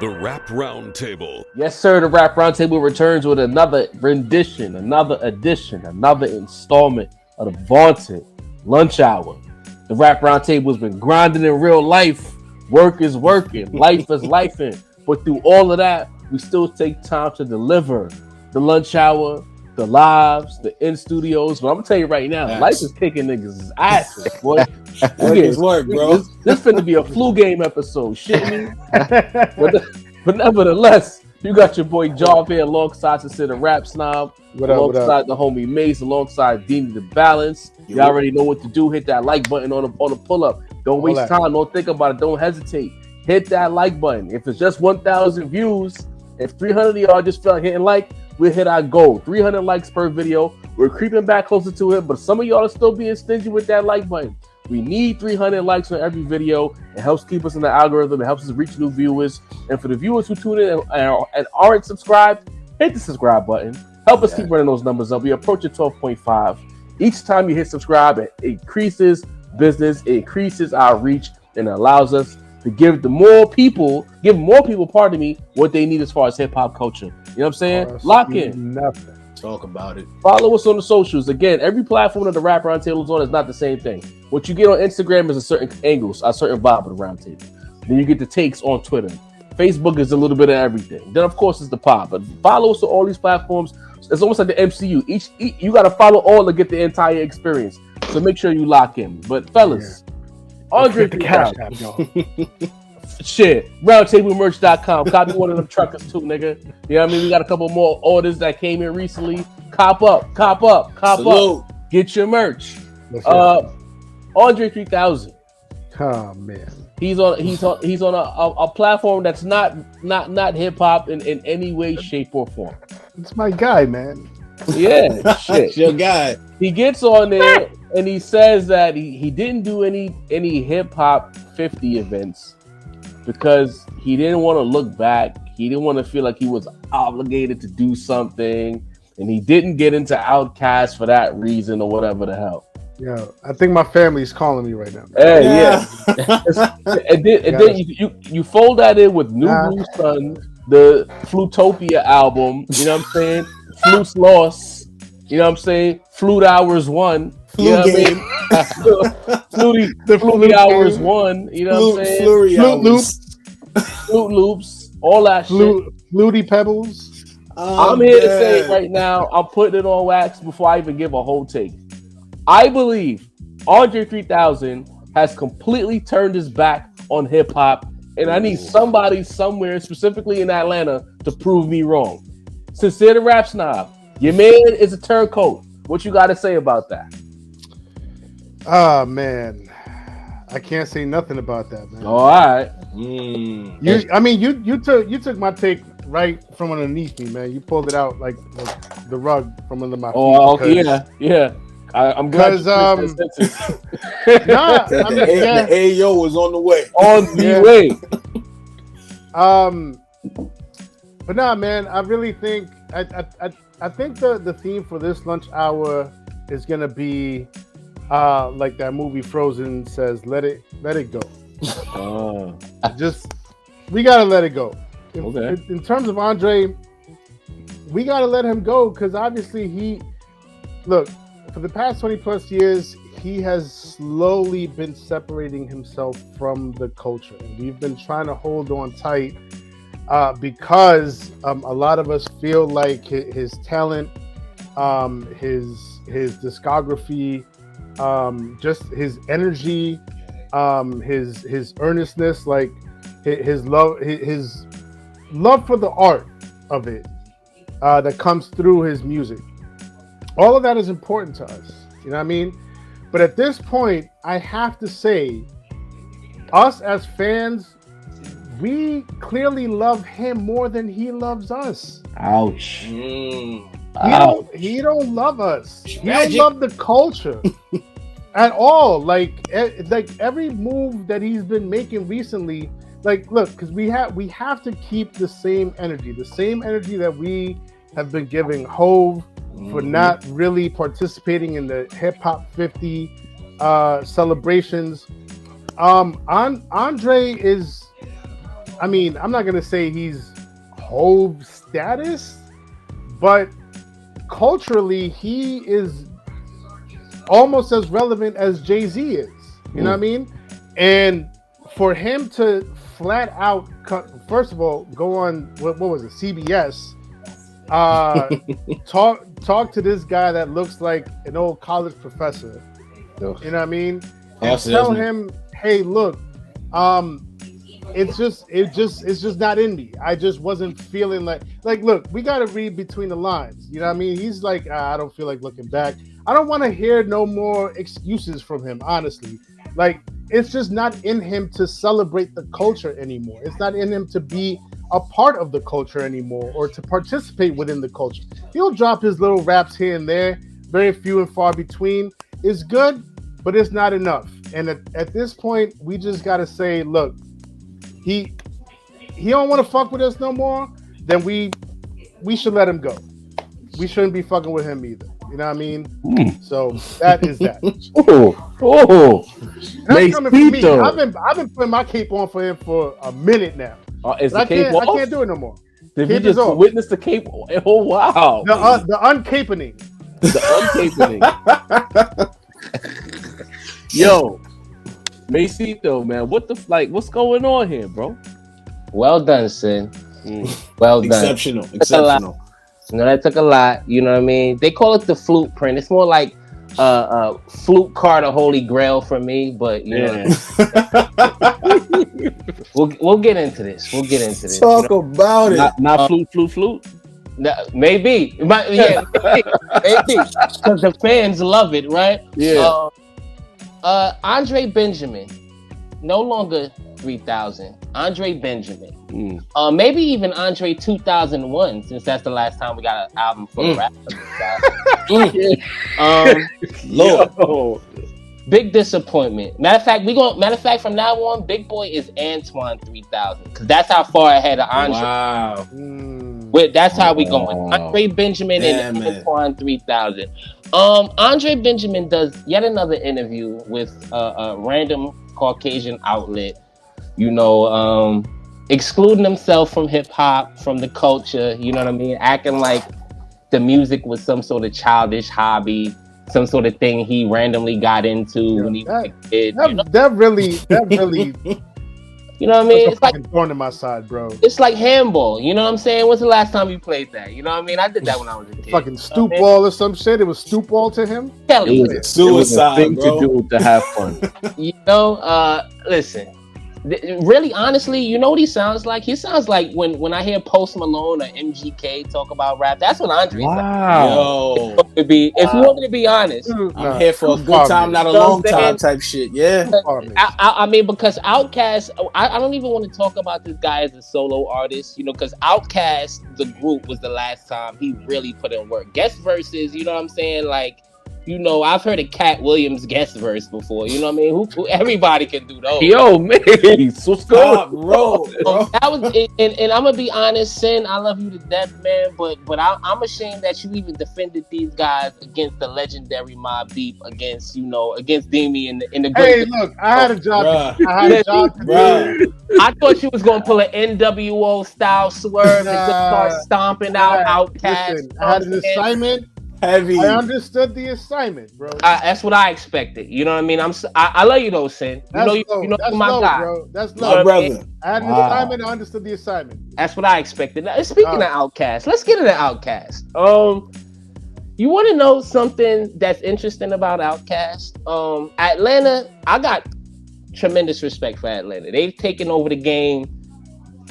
The Rap Roundtable. Yes, sir. The Rap Roundtable returns with another rendition, another edition, another installment of the vaunted Lunch Hour. The Rap Roundtable has been grinding in real life. Work is working. Life is lifing. But through all of that, we still take time to deliver the Lunch Hour, the lives, the in studios. But I'm gonna tell you right now, life is kicking niggas' asses, boy. Work is work, bro. This finna be a flu game episode. Shit me. But nevertheless, you got your boy Jarv here alongside Consider Rap Snob, alongside the homie Mace, alongside Diddy the Balance. You already know what to do. Hit that like button on the pull up. Don't waste time. Don't think about it. Don't hesitate. Hit that like button. If it's just 1,000 views, if 300 of y'all just feel like hitting like, we'll hit our goal. 300 likes per video. We're creeping back closer to it, but some of y'all are still being stingy with that like button. We need 300 likes on every video. It helps keep us in the algorithm. It helps us reach new viewers. And for the viewers who tune in and aren't subscribed, hit the subscribe button. Help us keep running those numbers up. We approach 12.5. Each time you hit subscribe, it increases business, it increases our reach, and it allows us to give more people, pardon me, what they need as far as hip hop culture. You know what I'm saying? Lock in. Nothing. Talk about it. Follow us on the socials. Again, every platform that the Rap Roundtable is on is not the same thing. What you get on Instagram is a certain angles, a certain vibe of the Roundtable. Then you get the takes on Twitter. Facebook is a little bit of everything. Then, of course, it's the pod. But follow us on all these platforms. It's almost like the MCU. Each you got to follow all to get the entire experience. So make sure you lock in. But, fellas, Andre the cash app, y'all. Shit, roundtablemerch.com. Copy one of them truckers too, nigga. You know what I mean? We got a couple more orders that came in recently. Cop up. Get your merch. Andre 3000. Oh man. He's on a platform that's not hip hop in any way, shape, or form. It's my guy, man. Yeah, shit. Your guy. He gets on there and he says that he didn't do any hip hop 50 events because he didn't want to look back. He didn't want to feel like he was obligated to do something, and he didn't get into Outkast for that reason or whatever the hell. Yeah, I think my family's calling me right now. Hey, yeah. and then you fold that in with New Blue Sun, the Flutopia album. You know what I'm saying? Flute's Lost. You know what I'm saying? Flute Hours 1. You know what I mean? Flutie Hours 1. You know what I'm saying? Flute Loops. All that shit. Flutie Pebbles. I'm here to say it right now. I'm putting it on wax before I even give a whole take. I believe Andre 3000 has completely turned his back on hip hop, and I need somebody somewhere, specifically in Atlanta, to prove me wrong. Sincere the Rap Snob, your man is a turncoat. What you got to say about that? Oh man, I can't say nothing about that, man. All right. You took my take right from underneath me, man. You pulled it out like the rug from under my feet. Oh, yeah. I'm glad. The AO was on the way. But nah, man. I really think I think the theme for this lunch hour is gonna be like that movie Frozen says, "Let it go." We gotta let it go. In terms of Andre, we gotta let him go because obviously for the past 20 plus years, he has slowly been separating himself from the culture. And we've been trying to hold on tight because a lot of us feel like his talent, his discography, just his energy, his earnestness, like his love for the art of it that comes through his music. All of that is important to us, you know what I mean? But at this point, I have to say, us as fans, we clearly love him more than he loves us. Ouch. He don't love us. He don't love the culture at all. Like every move that he's been making recently, like look, because we have to keep the same energy that we have been giving Hove for not really participating in the Hip Hop 50 celebrations. Andre is, I mean, I'm not gonna say he's Hove status, but culturally, he is almost as relevant as Jay-Z is. You know what I mean? And for him to flat out first of all, go on what was it, CBS, talk to this guy that looks like an old college professor. You know what I mean? And tell him, hey, look, it's just not in me. I just wasn't feeling like look, we gotta read between the lines. You know what I mean? He's like, I don't feel like looking back. I don't want to hear no more excuses from him, honestly. Like, it's just not in him to celebrate the culture anymore. It's not in him to be a part of the culture anymore or to participate within the culture. He'll drop his little raps here and there, very few and far between. It's good, but it's not enough. And at this point, we just gotta say, look, he don't want to fuck with us no more, then we should let him go. We shouldn't be fucking with him either. You know what I mean? So that is that. That's coming from me. I've been putting my cape on for him for a minute now. Is the cape off? I can't do it no more. Did we just witness the cape? Oh wow! The uncapening. The uncapening. Yo, Macito, man, what's going on here, bro? Well done, Sin. Well done. Exceptional. You know, that took a lot. You know what I mean? They call it the flute print. It's more like flute card of Holy Grail for me, but you know, we'll get into this. Talk about it. Not flute. Maybe, but maybe because the fans love it, right? Yeah. Andre Benjamin, no longer 3000. Andre Benjamin. Maybe even Andre 2001, since that's the last time we got an album for the rap. Lord. Big disappointment. Matter of fact, from now on, Big Boy is Antoine 3000, because that's how far ahead of Andre. Wow. That's how we going. Andre Benjamin and Antoine 3000. Andre Benjamin does yet another interview with a random Caucasian outlet, you know, excluding himself from hip hop, from the culture, you know what I mean? Acting like the music was some sort of childish hobby, some sort of thing he randomly got into when he was a kid. That really you know what I mean? It's like thorn in my side, bro. It's like handball. You know what I'm saying? When's the last time you played that? You know what I mean? I did that when I was a kid. Fucking stoop ball or some shit. It was stoop ball to him. Kelly, it was suicide, thing bro. to do to have fun. You know, listen. Really, honestly, you know what he sounds like? He sounds like when I hear Post Malone or MGK talk about rap. That's what Andre sounds like. If you want me to be honest, I'm here for a good time, not a long time type shit. Yeah. I mean, because Outkast, I don't even want to talk about this guy as a solo artist, you know, because Outkast, the group, was the last time he really put in work. Guest verses, you know what I'm saying? Like, you know, I've heard a Cat Williams guest verse before. You know what I mean? Who everybody can do those. Yo, man, what's going bro? That was, and I'm gonna be honest, Sin, I love you to death, man. But I'm ashamed that you even defended these guys against the legendary Mobb Deep, against Demi in the Hey, look, I had a job. To do. I thought you was gonna pull an NWO style swerve and just start stomping out Outkast. Listen, I had an assignment. Heavy. I understood the assignment, bro. That's what I expected. You know what I mean? I love you though, Sin. You know that's my low, guy, bro. That's low, my brother. I had an assignment. I understood the assignment. That's what I expected. Now, speaking of Outkast, let's get into Outkast. You want to know something that's interesting about Outkast? Atlanta. I got tremendous respect for Atlanta. They've taken over the game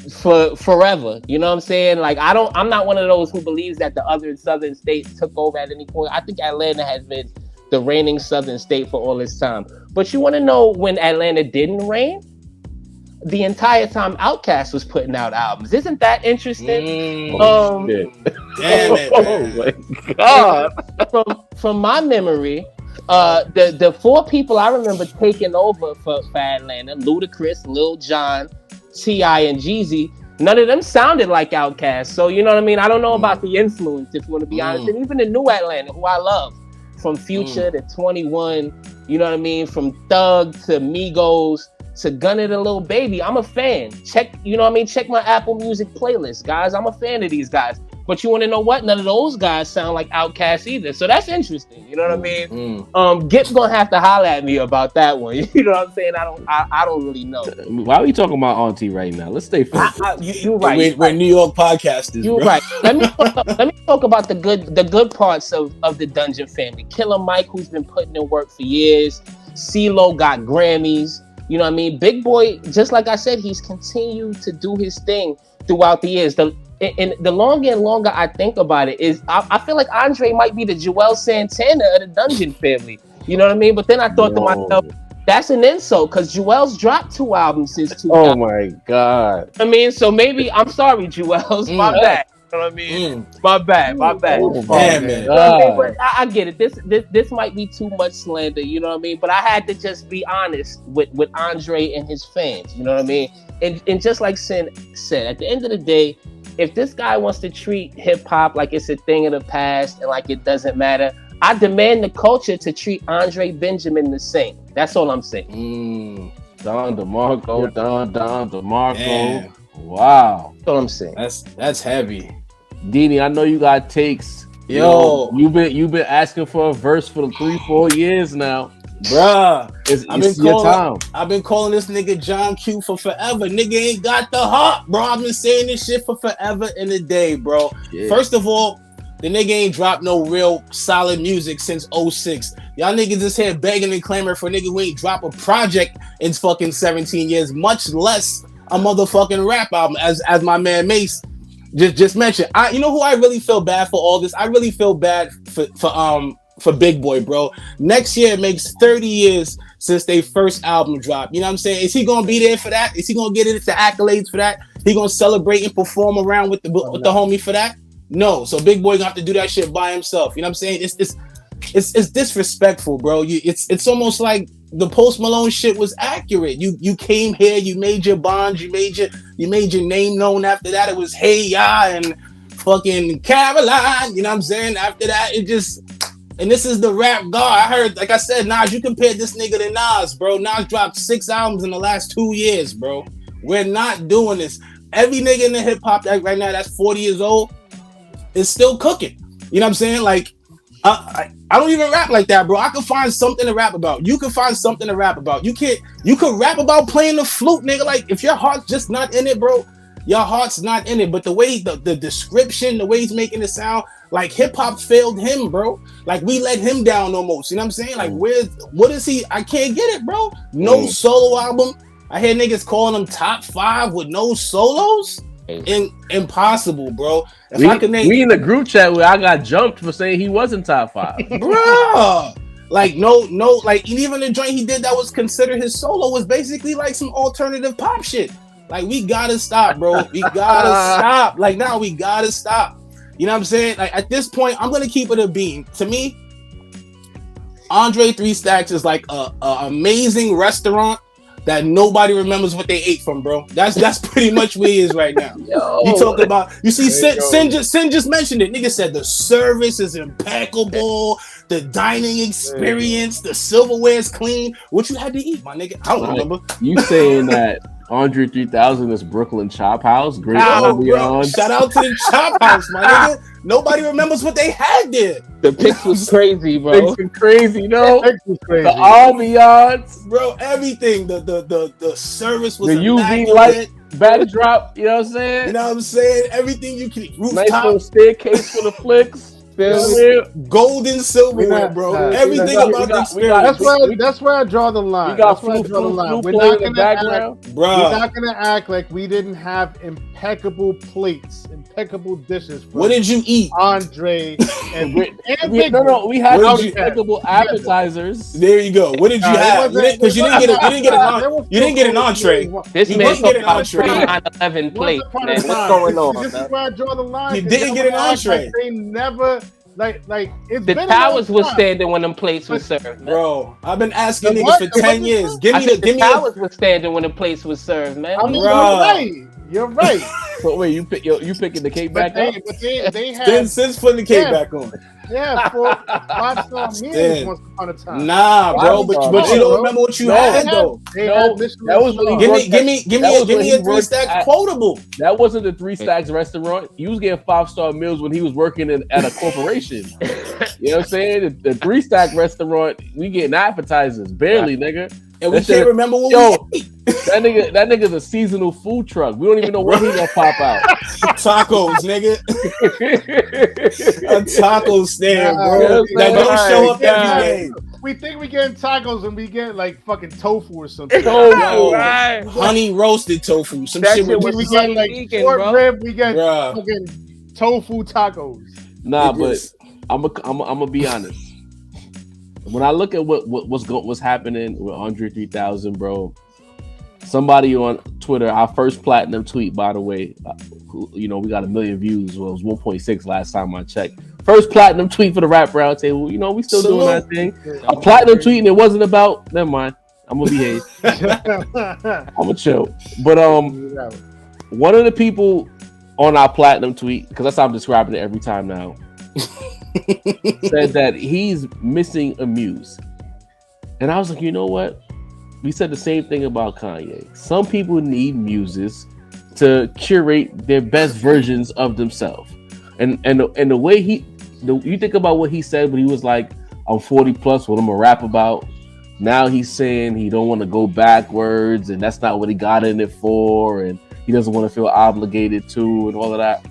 for forever, you know what I'm saying? Like, I'm not one of those who believes that the other southern states took over at any point. I think Atlanta has been the reigning southern state for all this time. But you want to know when Atlanta didn't reign? The entire time Outkast was putting out albums. Isn't that interesting? Damn it! Oh my god! From my memory, the four people I remember taking over for Atlanta: Ludacris, Lil Jon, T.I. and Jeezy, none of them sounded like Outkast. So, you know what I mean? I don't know about the influence, if you want to be honest. And even the new Atlanta, who I love, from Future to 21, you know what I mean? From Thug to Migos, to Gunna the Lil Baby. I'm a fan. Check, you know what I mean? Check my Apple Music playlist, guys. I'm a fan of these guys. But you want to know what? None of those guys sound like Outkast either. So that's interesting. You know what I mean? Gip's gonna have to holler at me about that one. You know what I'm saying? I don't really know. Why are we talking about Auntie right now? Let's stay focused. You're right. We're New York podcasters. You're right. Let me talk about the good parts of the Dungeon family. Killer Mike, who's been putting in work for years. CeeLo got Grammys. You know what I mean? Big Boy, just like I said, he's continued to do his thing throughout the years. And the longer and longer I think about it, is I feel like Andre might be the Joel Santana of the Dungeon family. You know what I mean? But then I thought to myself, that's an insult because Joel's dropped 2 albums since 2000. Oh my God. I mean, so maybe I'm sorry, Joel's my bad. You know what I mean? My bad. Oh, man. You know what I mean? But I get it. This might be too much slander. You know what I mean? But I had to just be honest with Andre and his fans. You know what I mean? And just like Sin said, at the end of the day, if this guy wants to treat hip hop like it's a thing of the past and like it doesn't matter, I demand the culture to treat Andre Benjamin the same. That's all I'm saying. Don DeMarco, Don DeMarco. Man. Wow. That's all I'm saying. That's heavy. Dini, I know you got takes. Yo, you've been asking for a verse for the 3-4 years now. Bruh, I've been calling this nigga John Q for forever. Nigga ain't got the heart, bro. I've been saying this shit for forever and a day, bro. Yeah. First of all, the nigga ain't dropped no real solid music since 06. Y'all niggas is here begging and clamoring for a nigga who ain't dropped a project in fucking 17 years, much less a motherfucking rap album, as my man Mace just mentioned. You know who I really feel bad for all this? I really feel bad for Big Boy, bro. Next year makes 30 years since they first album dropped. You know what I'm saying? Is he gonna be there for that? Is he gonna get the accolades for that? He gonna celebrate and perform around with the homie for that? No. So Big Boy gonna have to do that shit by himself. You know what I'm saying? It's disrespectful, bro. It's almost like the Post Malone shit was accurate. You came here, you made your bonds, you made your name known. After that, it was Hey Ya and fucking Caroline. You know what I'm saying? After that, it just. And this is the rap god. I heard, like I said, Nas, you compared this nigga to Nas, bro. Nas dropped 6 albums in the last 2 years, bro. We're not doing this. Every nigga in the hip hop right now that's 40 years old is still cooking. You know what I'm saying? Like, I don't even rap like that, bro. I can find something to rap about. You can find something to rap about. You could rap about playing the flute, nigga. Like, if your heart's just not in it, bro, your heart's not in it. But the way, the description, the way he's making it sound, like hip hop failed him, bro. Like we let him down almost. You know what I'm saying? Like what is he? I can't get it, bro. No solo album. I hear niggas calling him top 5 with no solos. Impossible, bro. We in the group chat where I got jumped for saying he wasn't top 5, bro. Like no, like even the joint he did that was considered his solo was basically like some alternative pop shit. Like we gotta stop, bro. We gotta stop. Like now we gotta stop. You know what I'm saying? Like at this point, I'm gonna keep it a beam. To me, Andre 3 Stacks is like a amazing restaurant that nobody remembers what they ate from, bro. That's pretty much where he is right now. You talking about? You see, Sin just mentioned it. Nigga said the service is impeccable, the dining experience, the silverware is clean. What you had to eat, my nigga? I don't remember. You saying that Andre 3000 is Brooklyn Chop House? Great ambiance. Shout out to the Chop House, my nigga. Nobody remembers what they had there. The pics was crazy, bro. Pics was crazy, The ambiance, bro. Everything. The service was the UV light backdrop. You know what I'm saying? You know what I'm saying? Everything you can. Rooftop. Nice little staircase for the flicks. Golden silverware, bro. Everything about the experience. That's where I draw the line. We got We're not gonna act like we didn't have impeccable plates, impeccable dishes. What did you eat, Andre? And we had impeccable appetizers. There you go. What did you have? Because you didn't get an entree. This man talking about 9/11 plate. What's going on? This is where I draw the line. You didn't get an entree. They never. Like it's the towers was standing when them plates was served, man. Bro. I've been asking niggas for 10 years. Give me the towers was standing when the plates was served, man. I mean, you're right. So wait, you picking the cake back up? But they had since putting the cake back on. Yeah, 5-star meals once upon a time. Nah, bro, but you don't remember what you had though. That was when give me a 3-stack quotable. That wasn't the 3 Stacks restaurant. He was getting 5-star meals when he was working at a corporation. You know what I'm saying? The 3-stack restaurant, we getting appetizers, barely, nigga. And we can't remember what we ate. That nigga's a seasonal food truck. We don't even know when he gonna pop out. Tacos, nigga. A taco stand, bro. That don't show up every day. We think we getting tacos and we get like fucking tofu or something. Honey roasted tofu. Some shit we get like short rib. We get fucking tofu tacos. Nah, but I'm gonna be honest. When I look at what's happening with Andre 3000, bro, somebody on Twitter, our first platinum tweet, by the way, we got 1 million views. Well, it was 1.6 last time I checked. First platinum tweet for the Rap Roundtable. We still doing that thing. A platinum tweet, and it wasn't about. Never mind. I'm gonna behave. I'm gonna chill. But one of the people on our platinum tweet, because that's how I'm describing it every time now. Said that he's missing a muse. And I was like, you know what? We said the same thing about Kanye. Some people need muses to curate their best versions of themselves. And the way you think about what he said when he was like, I'm 40 plus, what I'm gonna rap about. Now he's saying he don't want to go backwards, and that's not what he got in it for, and he doesn't want to feel obligated to, and all of that.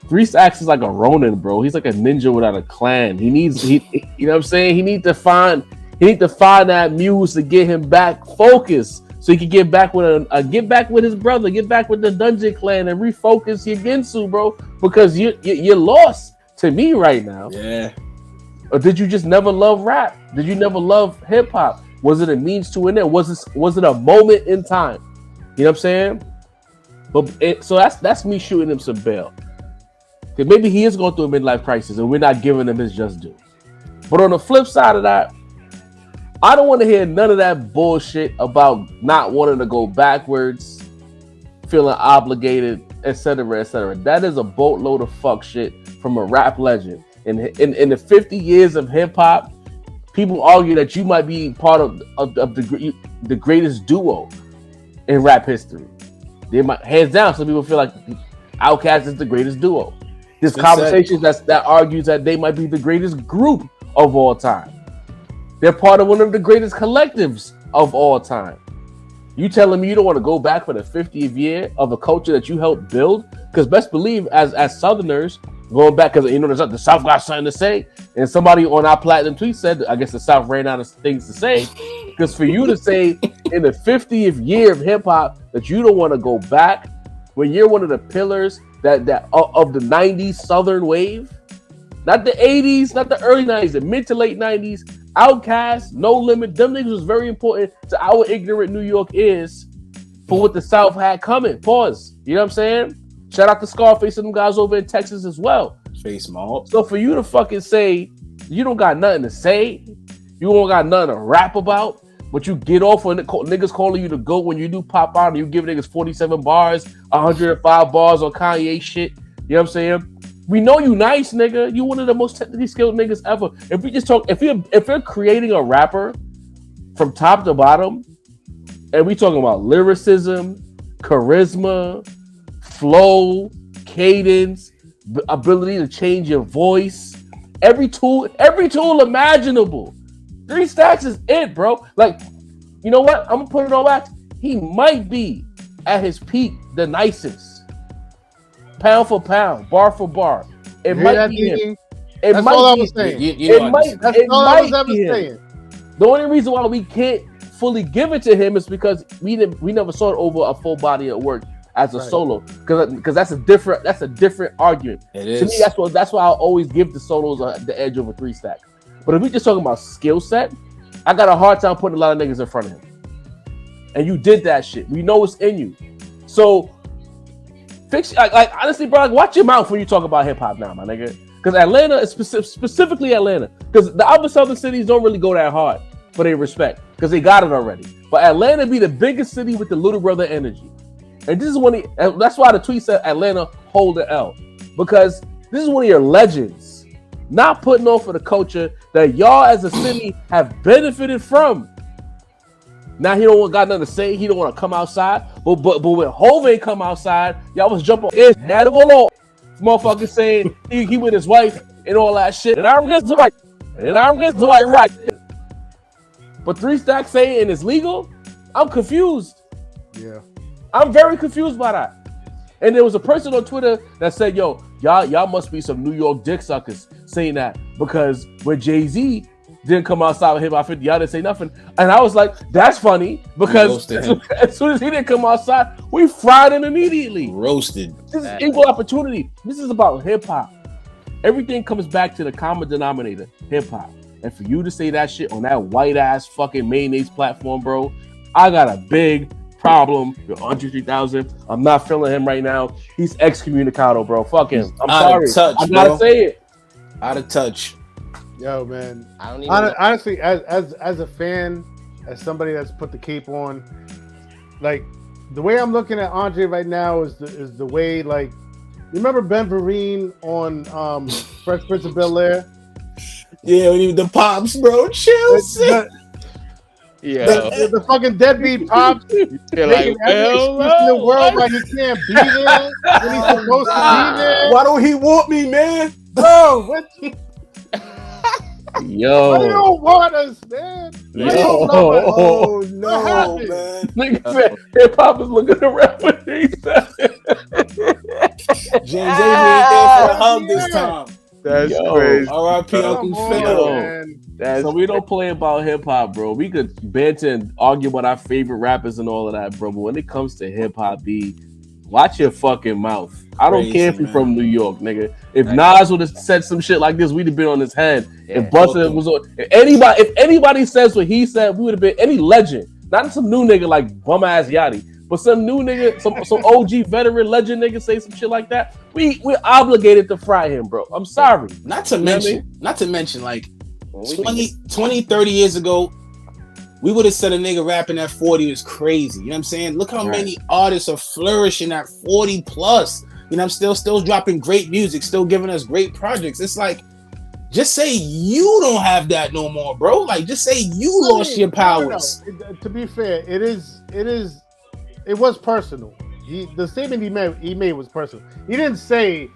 3 Stacks is like a Ronin, bro. He's like a ninja without a clan. You know what I'm saying? He need to find that muse to get him back focused, so he can get back with his brother, get back with the Dungeon Clan, and refocus Yagensu, bro. Because you're lost to me right now. Yeah. Or did you just never love rap? Did you never love hip hop? Was it a means to an end? Was it a moment in time? You know what I'm saying? So that's me shooting him some bail. Maybe he is going through a midlife crisis and we're not giving him his just due. But on the flip side of that, I don't want to hear none of that bullshit about not wanting to go backwards, feeling obligated, etc., etc. That is a boatload of fuck shit from a rap legend. In the 50 years of hip hop, people argue that you might be part of the greatest duo in rap history. Hands down, some people feel like Outkast is the greatest duo. There's conversations that argues that they might be the greatest group of all time. They're part of one of the greatest collectives of all time. You telling me you don't want to go back for the 50th year of a culture that you helped build? Because best believe, as Southerners, going back, because the South got something to say, and somebody on our platinum tweet said, I guess the South ran out of things to say. Because for you to say in the 50th year of hip hop that you don't want to go back, when you're one of the pillars that of the 90s Southern wave, not the 80s, not the early 90s, the mid to late 90s, Outkast, No Limit, them niggas was very important to our ignorant New York ears for what the South had coming. Pause. You know what I'm saying? Shout out to Scarface and them guys over in Texas as well. Face mob. So for you to fucking say you don't got nothing to say, you don't got nothing to rap about, but you get off when niggas calling you to go when you do pop out and you give niggas 47 bars, 105 bars on Kanye shit. You know what I'm saying? We know you nice, nigga. You one of the most technically skilled niggas ever. If we just talk, if you're creating a rapper from top to bottom, and we talking about lyricism, charisma, flow, cadence, ability to change your voice, every tool imaginable. 3 Stacks is it, bro. Like, you know what? I'm gonna put it all back. He might be at his peak the nicest. Pound for pound, bar for bar. It might be him. That's all I was saying. That's all I was ever saying. The only reason why we can't fully give it to him is because we never saw it over a full body of work as a solo. Because that's a different argument. It is. To me, that's why I always give the solos the edge over 3 Stacks. But if we just talking about skill set, I got a hard time putting a lot of niggas in front of him. And you did that shit. We know it's in you. So fix, like honestly, bro, watch your mouth when you talk about hip hop now, my nigga. Because Atlanta is specifically Atlanta. Because the other southern cities don't really go that hard for their respect. Because they got it already. But Atlanta be the biggest city with the little brother energy. And this is that's why the tweet said Atlanta hold the L. Because this is one of your legends. not putting on for the culture that y'all as a city have benefited from. Now he don't got nothing to say. He don't want to come outside. But when Hov ain't come outside, y'all was jumping his head of a law. Motherfucker saying he with his wife and all that shit. And I'm against the right. And I'm against the right. But 3 Stacks saying it's legal? I'm confused. Yeah. I'm very confused by that. And there was a person on Twitter that said, yo, y'all must be some New York dick suckers saying that because when Jay-Z didn't come outside with Hiphop 50, y'all didn't say nothing. And I was like, that's funny because as soon as he didn't come outside, we fried him immediately. Roasted. This is equal opportunity. This is about hip-hop. Everything comes back to the common denominator, hip-hop. And for you to say that shit on that white-ass fucking mayonnaise platform, bro, I got a big problem with Andre 3000. I'm not feeling him right now. He's excommunicado, bro. Fuck him. I'm sorry. I gotta say it. Out of touch. Yo, man. I don't even honestly, as a fan, as somebody that's put the cape on, like the way I'm looking at Andre right now is the way, like, you remember Ben Vereen on Fresh Prince of Bel-Air? Yeah, when he the pops, bro. Chill. Yeah, the fucking deadbeat pops. You're making every excuse in the world why he can't be there when he's supposed to be there. Why don't he want me, man? Bro, what? Yo, Why you don't want us, man? Oh no, man. Nigga said hip-hop is looking around when he said James Avery ain't there for a hug this time. That's crazy. R.I.P. Uncle Phil. So we don't play about hip-hop, bro. We could banter and argue about our favorite rappers and all of that, bro. But when it comes to hip-hop, watch your fucking mouth. I don't care if you're from New York, nigga. If Nas would have said some shit like this, we'd have been on his head. If Busta was on, if anybody says what he said, we would have been any legend. Not some new nigga like bum ass Yachty, but some new nigga, some OG veteran legend nigga say some shit like that. We're obligated to fry him, bro. I'm sorry. Not to mention, like 20, 30 years ago, we would have said a nigga rapping at 40 is crazy. You know what I'm saying? Look how many artists are flourishing at 40 plus. You know, I'm still dropping great music, still giving us great projects. It's like, just say you don't have that no more, bro. Like, just say you lost your powers. No. To be fair, it was personal. The statement he made was personal. He didn't say,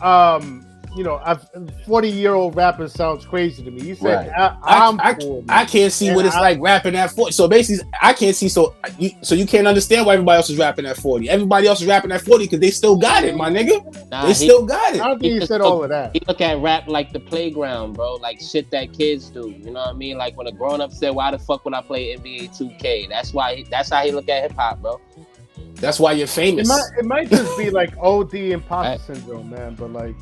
40-year-old rapper sounds crazy to me. He said, I can't see what it's like rapping at 40. So basically, I can't see. So you can't understand why everybody else is rapping at 40. Everybody else is rapping at 40 because they still got it, my nigga. They still got it. I don't think he said all of that. He look at rap like the playground, bro. Like shit that kids do. You know what I mean? Like when a grown up said, "Why the fuck would I play NBA 2K?" That's how he look at hip hop, bro. That's why you're famous. It might just be like OD imposter syndrome, man. But like,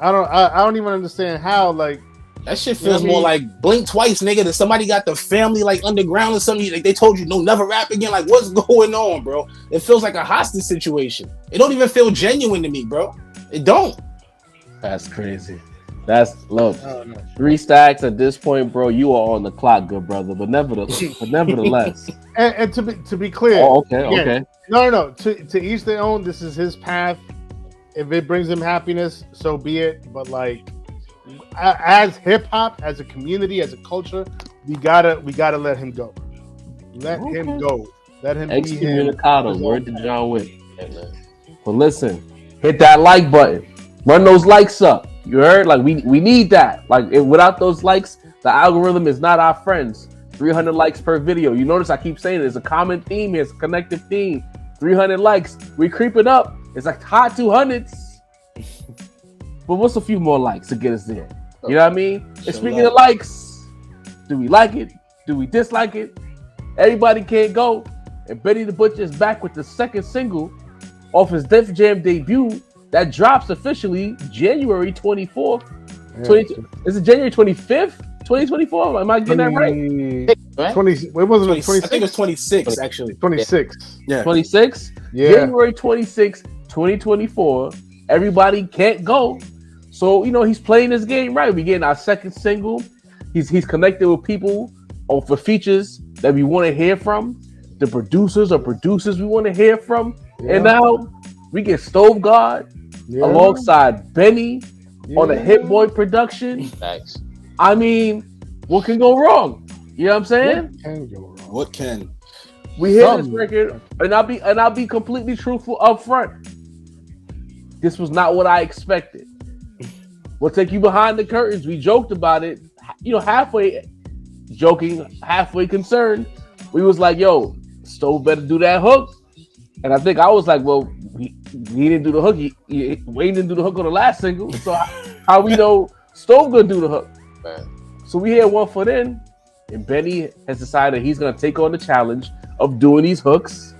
I don't even understand how, like, that shit feels more like blink twice, nigga. That somebody got the family like underground or something. Like they told you no, never rap again. Like what's going on, bro? It feels like a hostage situation. It don't even feel genuine to me, bro. It don't. That's crazy. Look, 3 Stacks at this point, bro. You are on the clock, good brother. But nevertheless, and to be clear, okay. No. To each their own. This is his path. If it brings him happiness, so be it. But like, as hip hop, as a community, as a culture, we gotta let him go. Let him go. Let him be him. Excommunicado. Word to John Wick. But listen, hit that like button. Run those likes up. You heard? Like we need that. Like without those likes, the algorithm is not our friends. 300 likes per video. You notice I keep saying there's a common theme here. It's a connective theme. 300 likes. We creeping up. It's like hot 200s. But what's a few more likes to get us there? You know what I mean? And speaking of likes, do we like it? Do we dislike it? Everybody Can't Go. And Benny the Butcher is back with the second single off his Def Jam debut that drops officially January 24th. Is it January 25th? 2024? Am I getting that right? 20. It wasn't 26. I think it was 26 actually. 26. Yeah. 26? Yeah. January 26, 2024. Everybody Can't Go. So, he's playing this game right. We getting our second single. He's connected with people for features that we want to hear from. The producers we want to hear from. Yeah. And now we get Stove God alongside Benny. on a Hit Boy production. Thanks. I mean, what can go wrong? You know what I'm saying? What can go wrong? What can? We hear this record, and I'll be completely truthful up front. This was not what I expected. We'll take you behind the curtains. We joked about it, halfway joking, halfway concerned. We was like, yo, Stove better do that hook. And I think I was like, well, he didn't do the hook. Wayne didn't do the hook on the last single. So how we know Stove gonna do the hook? Man. So we had 1 foot in, and Benny has decided he's gonna take on the challenge of doing these hooks.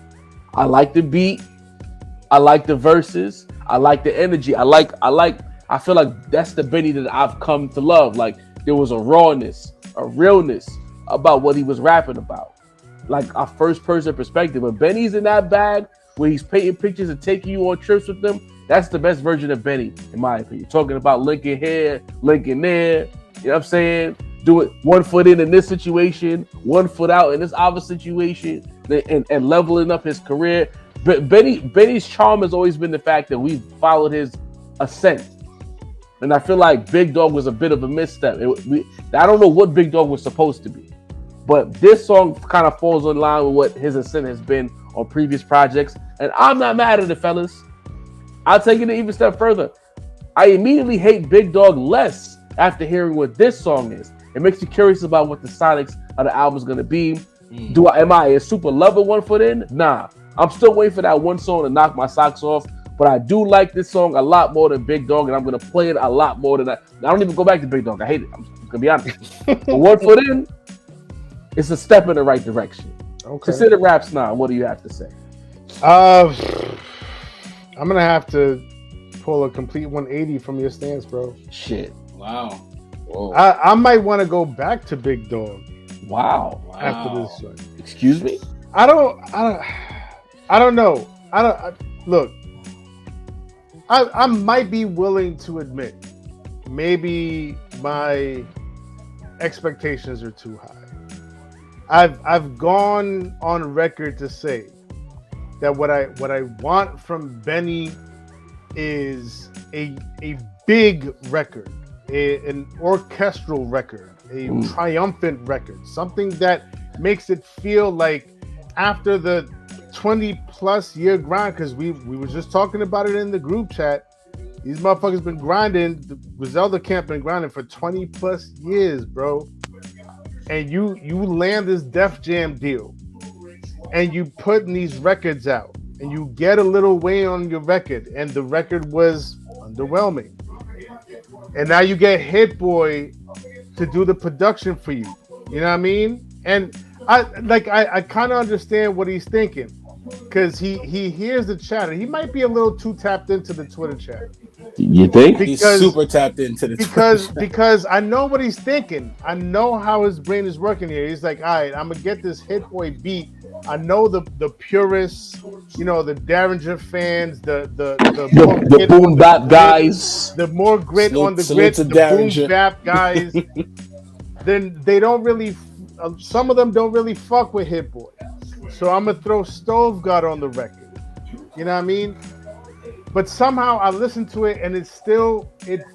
I like the beat. I like the verses. I like the energy. I feel like that's the Benny that I've come to love. Like there was a rawness, a realness about what he was rapping about. Like a first person perspective. When Benny's in that bag where he's painting pictures and taking you on trips with them, that's the best version of Benny, in my opinion. Talking about linking here, linking there. You know what I'm saying? Do it 1 foot in this situation, 1 foot out in this other situation, and leveling up his career. But Benny's charm has always been the fact that we followed his ascent. And I feel like Big Dog was a bit of a misstep. I don't know what Big Dog was supposed to be. But this song kind of falls in line with what his ascent has been on previous projects. And I'm not mad at it, fellas. I'll take it an even step further. I immediately hate Big Dog less after hearing what this song is. It makes you curious about what the sonics of the album is going to be. Am I a super lover 1 foot in? Nah. I'm still waiting for that one song to knock my socks off. But I do like this song a lot more than Big Dog, and I'm going to play it a lot more than that. I don't even go back to Big Dog. I hate it. I'm going to be honest. But 1 foot in, it's a step in the right direction. Okay. Consider Raps now. What do you have to say? I'm going to have to pull a complete 180 from your stance, bro. Shit. Wow. Whoa. I might want to go back to Big Dog. Wow. After this one. Excuse me? I don't know. Look, I might be willing to admit maybe my expectations are too high. I've gone on record to say that what I want from Benny is a big record, an orchestral record, a triumphant record, something that makes it feel like after the 20 plus year grind, because we were just talking about it in the group chat. These motherfuckers been grinding. The Griselda camp been grinding for 20 plus years, bro. And you land this Def Jam deal, and you putting these records out, and you get a little way on your record, and the record was underwhelming. And now you get Hit Boy to do the production for you. You know what I mean? And I kind of understand what he's thinking, because he hears the chatter. He might be a little too tapped into the Twitter chat. You think? He's super tapped into the because I know what he's thinking. I know how his brain is working here. He's like, all right, I'm gonna get this Hit Boy beat. I know the purists, the Derringer fans, the boom bap guys, the more grit on the grit, the boom bap guys. Then they don't really. Some of them don't really fuck with Hit Boy. So I'm gonna throw Stove God on the record. You know what I mean? But somehow I listen to it and it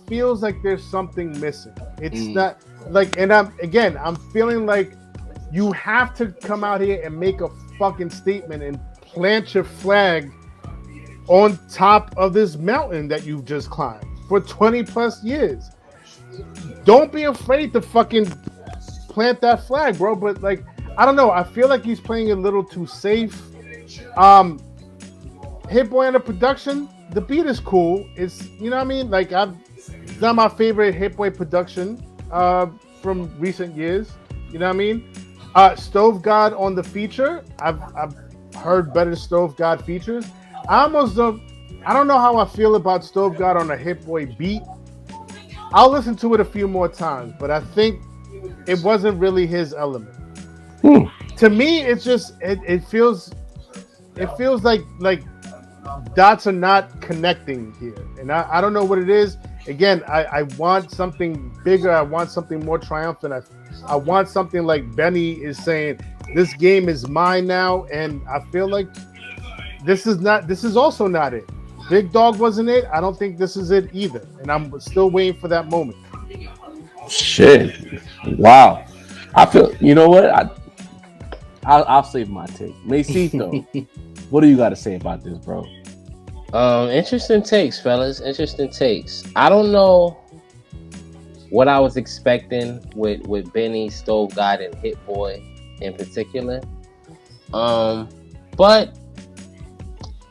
feels like there's something missing. It's not like, and I'm feeling like you have to come out here and make a fucking statement and plant your flag on top of this mountain that you've just climbed for 20 plus years. Don't be afraid to fucking plant that flag, bro. But I don't know. I feel like he's playing a little too safe. Hit Boy in the production, the beat is cool. It's, you know what I mean? It's not my favorite Hit Boy production from recent years. You know what I mean? Stove God on the feature. I've heard better Stove God features. I don't know how I feel about Stove God on a Hit Boy beat. I'll listen to it a few more times, but I think it wasn't really his element. To me, it's just it feels like dots are not connecting here, and I don't know what it is. Again, I want something bigger. I want something more triumphant. I want something like Benny is saying, this game is mine now, and I feel like this is also not it. Big Dog wasn't it. I don't think this is it either, and I'm still waiting for that moment. Shit! Wow. I feel. You know what? I'll save my take. Macito, what do you got to say about this, bro? Interesting takes, fellas. Interesting takes. I don't know what I was expecting with Benny, Stove God, and Hit Boy in particular. But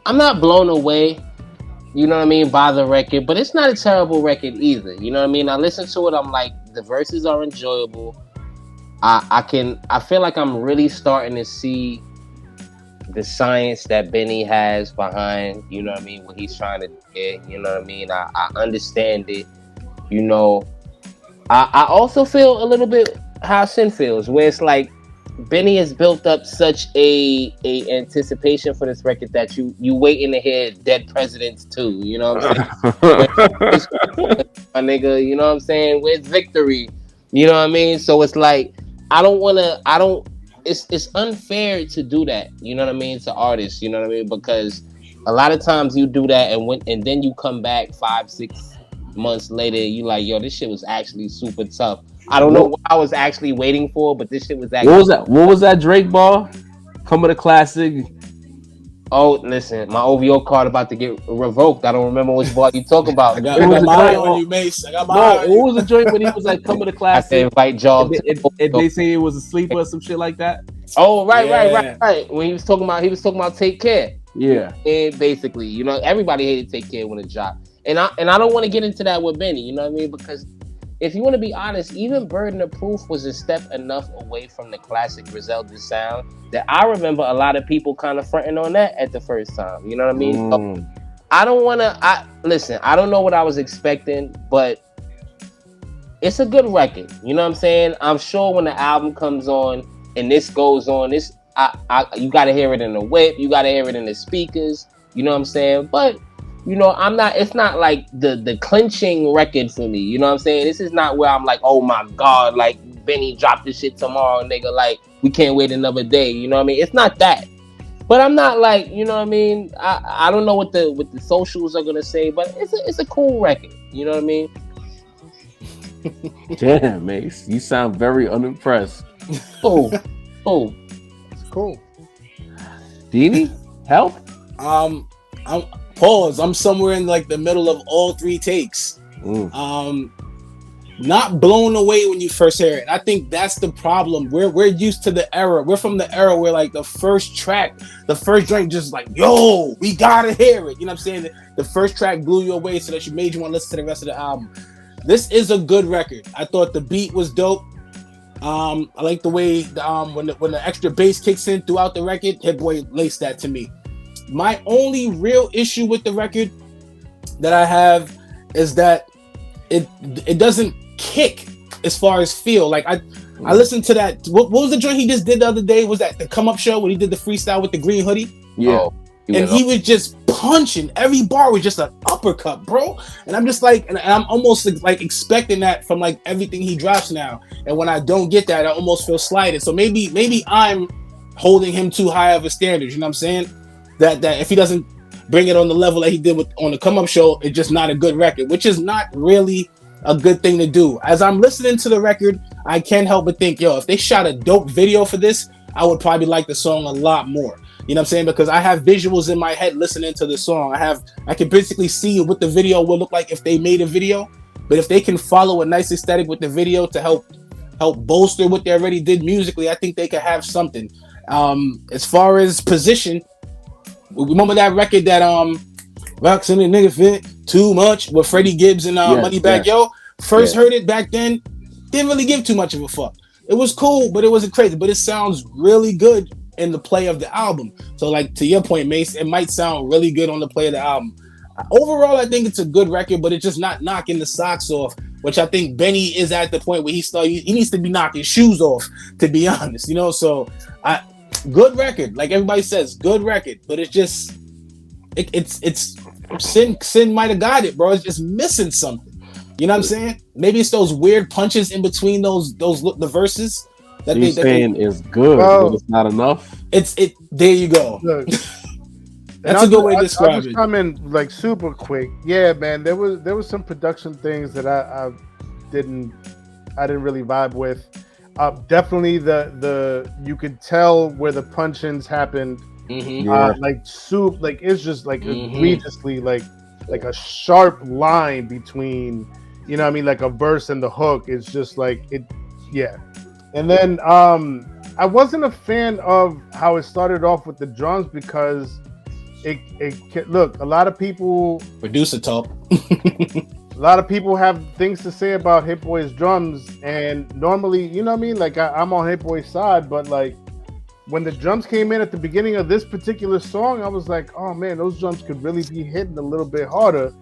I'm not blown away, you know what I mean, by the record, but it's not a terrible record either. You know what I mean? I listen to it, I'm like, the verses are enjoyable. I feel like I'm really starting to see the science that Benny has behind, you know what I mean, what he's trying to get, you know what I mean? I understand it, you know. I also feel a little bit how Sin feels, where it's like Benny has built up such a anticipation for this record that you waiting to hear Dead Presidents too, you know what I'm saying? My nigga, you know what I'm saying? Where's Victory? You know what I mean? So it's like it's unfair to do that, you know what I mean, to artists, you know what I mean? Because a lot of times you do that and then you come back 5-6 months later, you like, yo, this shit was actually super tough. I don't know what I was actually waiting for, but this shit was actually. What was that Drake bar? Come with a classic. Oh, listen, my OVO card about to get revoked. I don't remember which bar you talk about. I got my eye on you, Mace. I got my eye on you. What was the joint when he was like, come with a classic? I invite y'all. And they say it was a sleeper or some shit like that. Oh, right. When he was talking about Take Care. Yeah. And basically, you know, everybody hated Take Care when it dropped. And I don't want to get into that with Benny, you know what I mean? Because if you want to be honest, even Burden of Proof was a step enough away from the classic Griselda sound that I remember a lot of people kind of fronting on that at the first time. You know what I mean? So I don't want to. Listen, I don't know what I was expecting, but it's a good record. You know what I'm saying? I'm sure when the album comes on and this goes on, you got to hear it in the whip. You got to hear it in the speakers. You know what I'm saying? But you know, it's not like the clinching record for me. You know what I'm saying? This is not where I'm like, oh my God, like Benny dropped this shit tomorrow, nigga. Like, we can't wait another day. You know what I mean? It's not that. But I'm not like, you know what I mean? I don't know what the socials are gonna say, but it's a cool record. You know what I mean? Damn, Mace, you sound very unimpressed. Oh. It's cool. Dini, help? I'm pause. I'm somewhere in like the middle of all three takes. Not blown away when you first hear it. I think that's the problem. We're used to the era. We're from the era where like the first track, the first drink, just like, yo, we gotta hear it. You know what I'm saying? The first track blew you away, so that you made you want to listen to the rest of the album. This is a good record. I thought the beat was dope. I like the way when the extra bass kicks in throughout the record. Hit Boy laced that to me. My only real issue with the record that I have is that it doesn't kick as far as feel. Like I listened to that. What was the joint he just did the other day? Was that the Come Up show when he did the freestyle with the green hoodie? Yeah. And he was just punching. Every bar was just an uppercut, bro. And I'm just like, and I'm almost like expecting that from like everything he drops now. And when I don't get that, I almost feel slighted. So maybe I'm holding him too high of a standard. You know what I'm saying? That if he doesn't bring it on the level that he did on the Come Up show, it's just not a good record, which is not really a good thing to do. As I'm listening to the record, I can't help but think, yo, if they shot a dope video for this, I would probably like the song a lot more. You know what I'm saying? Because I have visuals in my head listening to the song. I can basically see what the video will look like if they made a video. But if they can follow a nice aesthetic with the video to help bolster what they already did musically, I think they could have something. As far as position, remember that record that Rocks in the Nigga Fit Too Much with Freddie Gibbs and Moneybagg Yo? First heard it back then, didn't really give too much of a fuck. It was cool, but it wasn't crazy. But it sounds really good in the play of the album. So like to your point, Mace, it might sound really good on the play of the album. Overall, I think it's a good record, but it's just not knocking the socks off, which I think Benny is at the point where he needs to be knocking shoes off, to be honest, you know. So good record, like everybody says, good record, but it's just it's Sin might have got it, bro. It's just missing something. You know what I'm saying? Maybe it's those weird punches in between the verses. That you're saying is good, but it's not enough. There you go. Look, That's a good way to describe I'll just come in like super quick. Yeah, man. There was some production things that I didn't really vibe with. Definitely the you could tell where the punch-ins happened. Like it's just like egregiously like a sharp line between, you know what I mean, like a verse and the hook. It's just like it, yeah. And then I wasn't a fan of how it started off with the drums because it look, a lot of people producer talk. A lot of people have things to say about Hit Boy's drums, and normally, you know what I mean, like I'm on Hit Boy's side, but like when the drums came in at the beginning of this particular song, I was like, oh man, those drums could really be hitting a little bit harder.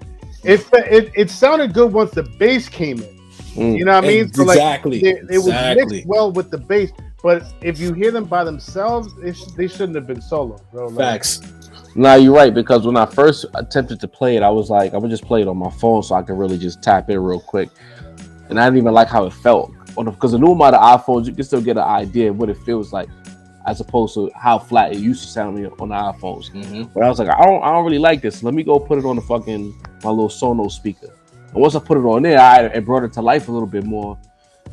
It sounded good once the bass came in. You know what I mean? So like, exactly. It was mixed well with the bass, but if you hear them by themselves, they shouldn't have been solo, bro. Like, facts. Nah, you're right, because when I first attempted to play it, I was like, I would just play it on my phone so I could really just tap in real quick. And I didn't even like how it felt. Because the new amount of iPhones, you can still get an idea of what it feels like, as opposed to how flat it used to sound on the iPhones. But I was like, I don't really like this. Let me go put it on my little Sonos speaker. And once I put it on there, it brought it to life a little bit more.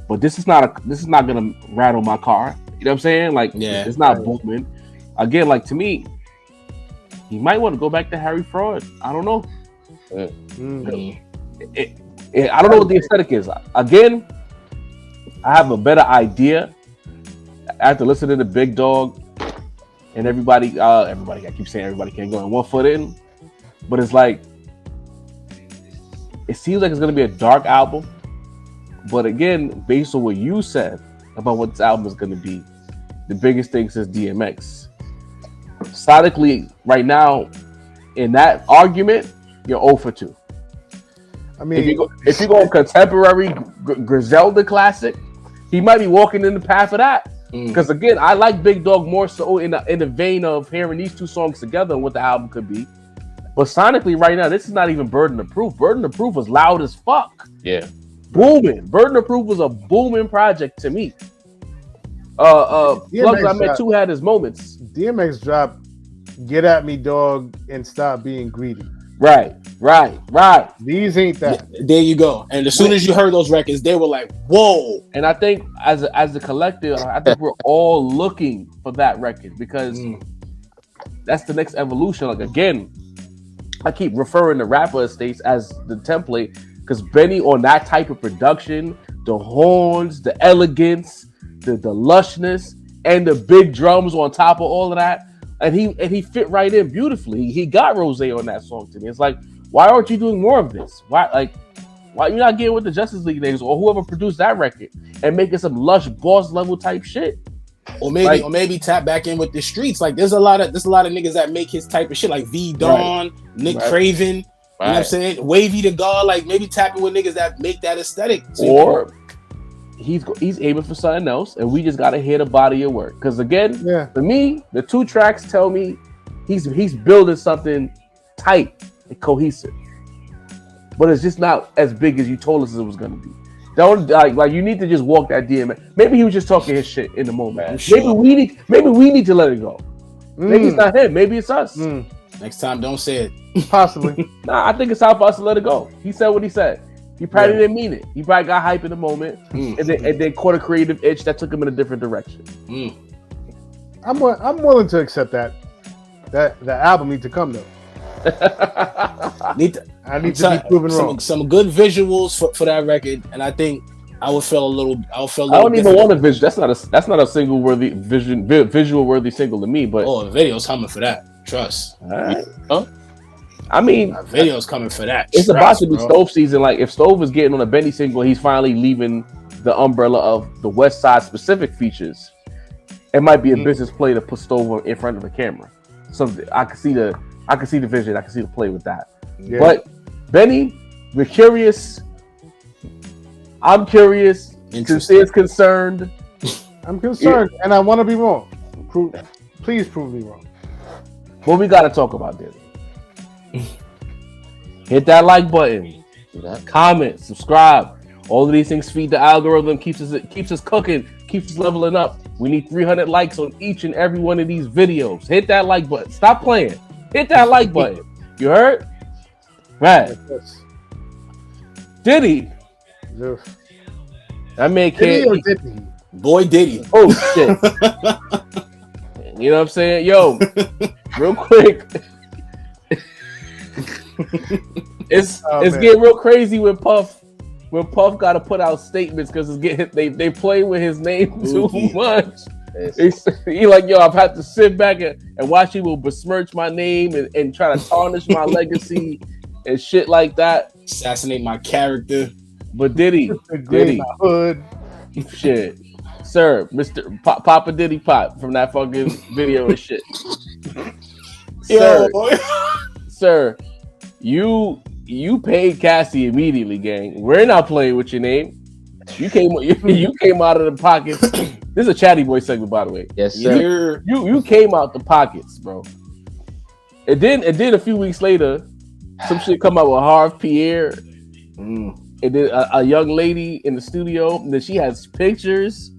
But this is not gonna rattle my car. You know what I'm saying? Like, it's not booming. Again, like, to me, you might want to go back to Harry Fraud. I don't know. I don't know what the aesthetic is. Again, I have a better idea after listening to Big Dog and everybody. I keep saying everybody can't go in 1 foot in, but it's like, it seems like it's going to be a dark album. But again, based on what you said about what this album is going to be, the biggest thing is DMX. Sonically, right in that argument, you're 0 for 2. I mean, if you go contemporary Griselda classic, he might be walking in the path of that. Because again, I like Big Dog more so in the vein of hearing these two songs together and what the album could be. But sonically, right now, this is not even Burden of Proof. Burden of Proof was loud as fuck. Yeah, booming. Burden of Proof was a booming project to me. Plugs I Met Too had his moments. DMX dropped "Get at Me, Dog" and "Stop Being Greedy." Right. These ain't that. There you go. And as soon as you heard those records, they were like, "Whoa!" And I think as a collective, I think we're all looking for that record because that's the next evolution. Like, again, I keep referring to Rapper Estates as the template because Benny on that type of production, the horns, the elegance, the lushness, and the big drums on top of all of that. And he fit right in beautifully. He got Rose on that song to me. It's like, why aren't you doing more of this? Why you not getting with the Justice League niggas or whoever produced that record and making some lush boss level type shit? Or maybe tap back in with the streets. Like there's a lot of niggas that make his type of shit, like V Dawn, Nick Craven. You know what I'm saying? Wavy the God. Like maybe tapping with niggas that make that aesthetic. Or he's aiming for something else, and we just gotta hear the body of work. Because again, for me, the 2 tracks tell me he's building something tight and cohesive. But it's just not as big as you told us it was gonna be. Don't like you need to just walk that DMX. Maybe he was just talking his shit in the moment. Sure. Maybe we need to let it go. Maybe it's not him. Maybe it's us. Next time, don't say it. Possibly. Nah, I think it's time for us to let it go. He said what he said. He probably didn't mean it. He probably got hype in the moment, and then caught a creative itch that took him in a different direction. I'm willing to accept that. The album needs to come though. I need to be proven wrong. Some good visuals for that record, and I think I would feel a little. I don't even want a vision. That's not a single worthy visual worthy single to me. But the video's coming for that. Trust. All right. Huh? I mean, video's coming for that. It's about to be Stove season. Like if Stove is getting on a Benny single, he's finally leaving the umbrella of the West Side specific features. It might be a business play to put Stove in front of a camera. So I can see the vision. I can see the play with that. Yeah. But Benny, we're curious. I'm curious. Sincere's concerned. I'm concerned, and I want to be wrong. Please prove me wrong. What we got to talk about, Diddy? Hit that like button, comment, subscribe. All of these things feed the algorithm, keeps us cooking, keeps us leveling up. We need 300 likes on each and every one of these videos. Hit that like button. Stop playing. Hit that like button. You heard? Right. Diddy. That man can't. Diddy. Boy Diddy. Oh shit. You know what I'm saying? Yo, real quick. It's getting real crazy when Puff got to put out statements because it's getting they play with his name too much. He like, yo, I've had to sit back and watch people besmirch my name and try to tarnish my legacy and shit like that. Assassinate my character. But Diddy, hood. Shit. Sir, Mr. Papa Diddy Pop from that fucking video and shit. Sir, you paid Cassie immediately, gang. We're not playing with your name. You came out of the pockets. This is a Chatty Boy segment, by the way. Yes, sir. You came out the pockets, bro. And then a few weeks later, some shit come out with Harv Pierre. And then a young lady in the studio, and then she has pictures.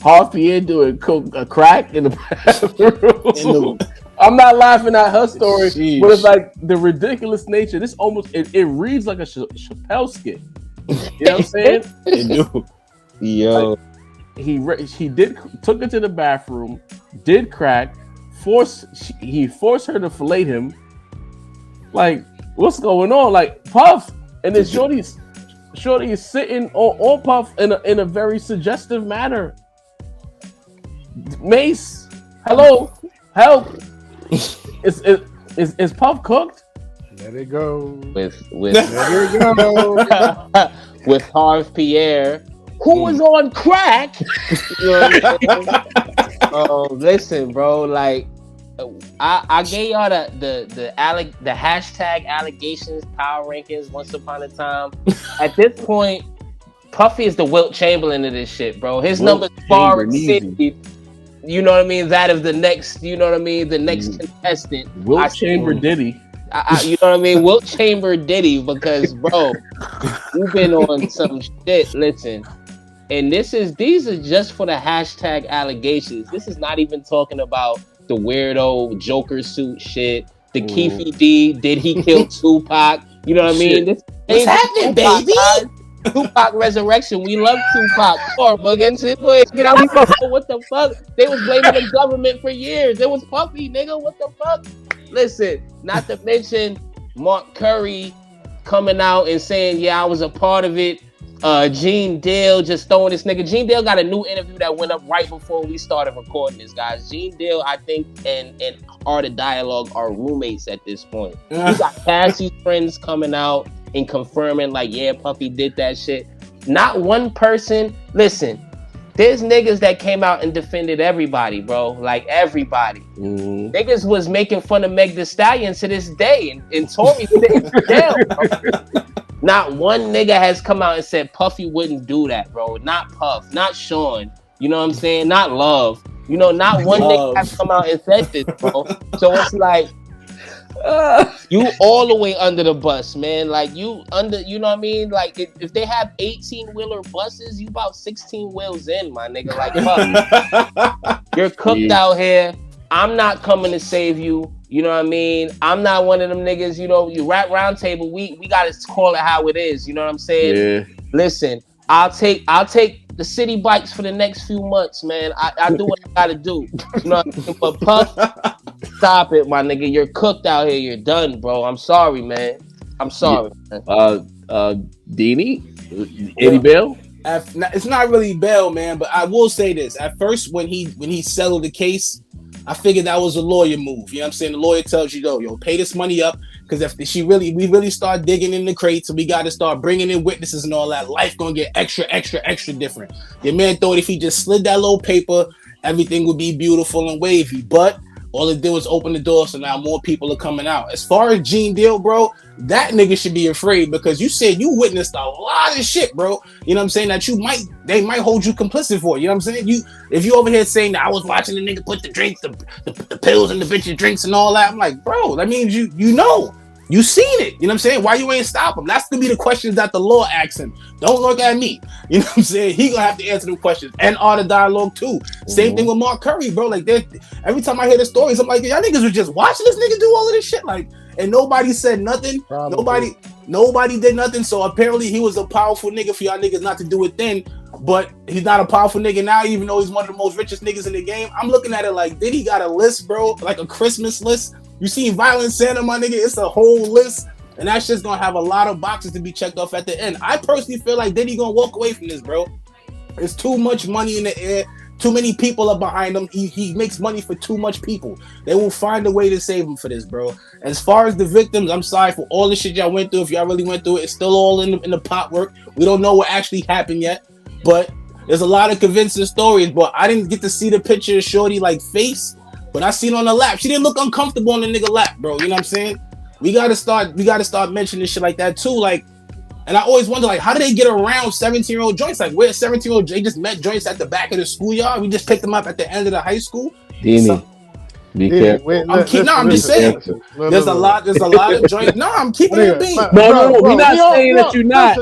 Harv Pierre doing a crack in the bathroom. I'm not laughing at her story, but it's like the ridiculous nature. This almost it reads like a Chappelle skit. You know what I'm saying? It do. Yo, like, he took her to the bathroom, did crack, he forced her to fillet him. Like, what's going on? Like, Puff, and then Shorty's sitting on Puff in a very suggestive manner. Mace, hello, help. Is Puff cooked? Let it go. With let it go. With Harv Pierre, who was on crack. You know what oh, listen, bro. Like, I gave y'all the hashtag allegations power rankings once upon a time. At this point, Puffy is the Wilt Chamberlain of this shit, bro. His numbers far exceed. You know what I mean? That of the next, you know what I mean? The next contestant. Wilt Chamber Diddy. You know what I mean? Wilt Chamber Diddy, because, bro, you've been on some shit. Listen, and these are just for the hashtag allegations. This is not even talking about the weirdo Joker suit shit, the Keefe D, did he kill Tupac? You know what I mean? What's happening, Tupac, baby? Guys. Tupac resurrection. We love Tupac. Get out. What the fuck? They was blaming the government for years. It was Puffy, nigga. What the fuck? Listen, not to mention Mark Curry coming out and saying, yeah, I was a part of it. Gene Dale just throwing this nigga. Gene Dale got a new interview that went up right before we started recording this, guys. Gene Dale, I think, and Art of Dialogue are roommates at this point. You got Cassie's friends coming out and confirming, like, yeah, Puffy did that shit. Not one person. Listen, there's niggas that came out and defended everybody, bro. Like, everybody. Niggas was making fun of Meg Thee Stallion to this day, and Tory sitting down, bro. Not one nigga has come out and said Puffy wouldn't do that, bro. Not Puff, not Sean. You know what I'm saying? Not Love. You know, not one nigga has come out and said this, bro. So it's like, you all the way under the bus, man. Like, you under, you know what I mean? Like, if they have 18-wheeler buses, you about 16 wheels in, my nigga. Like, fuck. You're cooked out here. I'm not coming to save you. You know what I mean? I'm not one of them niggas, you know, you rap round table, we gotta call it how it is. You know what I'm saying? Yeah. Listen, I'll take the city bikes for the next few months, man. I do what I gotta do. You know what I mean? But Puff, stop it, my nigga. You're cooked out here. You're done, bro. I'm sorry, man. I'm sorry, man. Deanie? Eddie Bell? It's not really Bell, man, but I will say this. At first, when he settled the case, I figured that was a lawyer move. You know what I'm saying? The lawyer tells you, yo, pay this money up, because if we really start digging in the crates, and we got to start bringing in witnesses and all that, life gonna get extra different. Your man thought if he just slid that little paper, everything would be beautiful and wavy. But all it did was open the door, so now more people are coming out. As far as Gene Deal, bro, that nigga should be afraid, because you said you witnessed a lot of shit, bro. You know what I'm saying? That they might hold you complicit for. You know what I'm saying? If you over here saying that I was watching the nigga put the drinks, the pills in the bitch's drinks and all that, I'm like, bro, that means you know. You seen it. You know what I'm saying? Why you ain't stop him? That's gonna be the questions that the law asks him. Don't look at me. You know what I'm saying? He gonna have to answer them questions and all the dialogue too. Same thing with Mark Curry, bro. Like, every time I hear the stories, I'm like, y'all niggas was just watching this nigga do all of this shit. Like, and nobody said nothing. Probably. Nobody did nothing. So apparently he was a powerful nigga for y'all niggas not to do it then. But he's not a powerful nigga now, even though he's one of the most richest niggas in the game. I'm looking at it like, Diddy got a list, bro, like a Christmas list. You seen Violent Santa, my nigga? It's a whole list, and that shit's gonna have a lot of boxes to be checked off at the end. I personally feel like Diddy gonna walk away from this, bro. There's too much money in the air. Too many people are behind him. He makes money for too much people. They will find a way to save him for this, bro. As far as the victims, I'm sorry for all the shit y'all went through. If y'all really went through it, it's still all in the pot work. We don't know what actually happened yet, but there's a lot of convincing stories. But I didn't get to see the picture of Shorty like face. But I seen on the lap. She didn't look uncomfortable on the nigga lap, bro. You know what I'm saying? We gotta start mentioning shit like that too. Like, and I always wonder, like, how do they get around 17-year-old joints? Like, where 17-year-old they just met joints at the back of the schoolyard? We just picked them up at the end of the high school. Dini, be careful. I'm just saying. There's a lot of joints. No, I'm keeping it being. No. We're not saying that you're not.